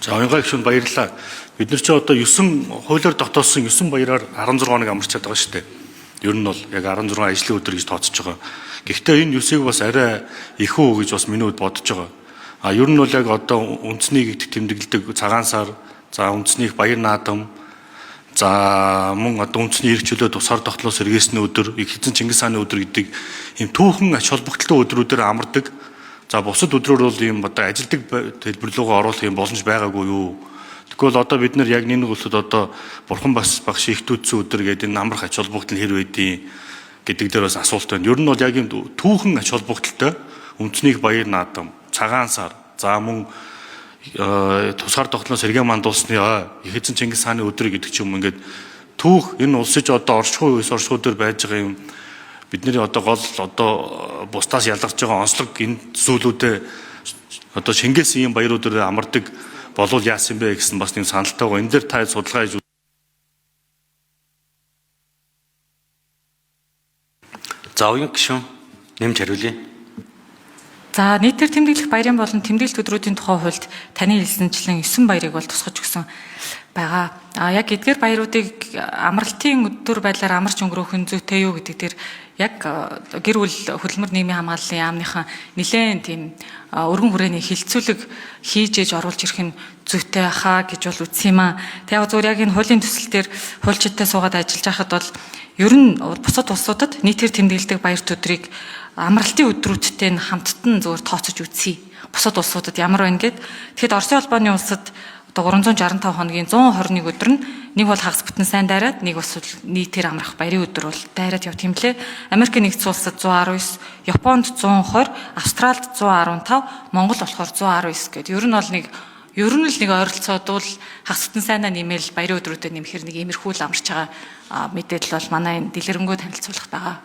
За оюнгай гишүүнд баярлалаа. Бид нар ч одоо 9 хуулиар дотоосон 9 баяраар 16 хоног амарчаад байгаа шүү дээ. Ер нь бол яг 16 ажлын өдөр гэж тооцож байгаа. Гэхдээ энэ 9-ийг бас арай их үү гэж бас миний хувьд бодож байгаа. Ер нь бол яг одоо үндэснийг тэмдэглэдэг цагаан сар, за үндэснийг баяр наадам, за мөн одоо үндэсний эрх чөлөө тусгаар тогтлоо сэргээсний өдөр, их эзэн Чингис хааны өдөр гэдэг ийм түүхэн ач холбогдолтой өдрүүдээр амардаг. За бусад өдрөөр бол ийм одоо ажилдаг төлбөр рүү оруулах юм боломж байгаагүй юу? Тэгвэл одоо бид нар яг нэг улсад одоо бурхан багш ихтүүдсэн өдөр гэдэг энэ амрах ач холбогдол хэр байдیں гэдэг дээр бас асуулт байна. Ер нь бол яг ийм түүхэн ач холбогдолтой үндэснийг баяр наадам, цагаан сар, за мөн тусгаар тогтноо сэргээ мандуулсны их эзэн Чингис хааны өдөр гэдэг ч юм ингээд түүх энэ улсыг одоо оршихуй дээр байж байгаа юм бидний одоо гол одоо бусдаас ялгарч байгаа онцлог энэ зүйлүүдэд одоо Шингээсэн ийм баяруудаар амардаг болов яасан бэ гэсэн бас нэг саналтай байгаа. Энэ дээр та судалгаа хийж За оюун гишүүн нэмж хариулъя. За нийтээр тэмдэглэх баярын болон тэмдэглэлт өдрүүдийн тухай хуульд таны хэлсэнчлэн 9 баярыг бол тусгаж өгсөн байгаа. Яг эдгээр баяруудыг амралтын өдөр байдлаар амарч өнгөрөөх нь зүйтэй юу гэдэг дээр яг гэр бүл хөдөлмөр нийгмийн хамгааллын яамныхан нэлээд тийм өргөн хүрээний хилцүүлэг хийж ээж оруулж ирэх нь зүйтэй хаа гэж бол үзсэн юм аа. Тэгээ зөвөр яг энэ хуулийн төсөл дээр хуульчидтай суугаад ажиллаж байхад бол ер нь бусад улсуудад нийтээр тэмдэглэдэг баярт өдрийг амралтын өдрүүдтэй нь хамттан зөвөр тооцож үзье. Бусад улсуудад ямар байна гэд. Тэгэхэд Оросын холбооны улсад одоо 365 хоногийн 121 өдөр нь нэг бол хагас бүтэн сайн дайраад, нэг бас нийтээр амрах баярын өдөр бол дайраад явт юм лээ. Америк нэгдсэн улсад 119, Японд 120, Австралид 115, Монгол болохоор 119 гэд. Ер нь л нэг ойролцоод бол хагас бүтэн сайнаа нэмэл баярын өдрүүдэд нэмэхэр нэг иймэрхүү л амарч байгаа мэдээлэл бол манай энэ дэлгэрэнгүй танилцуулах байгаа.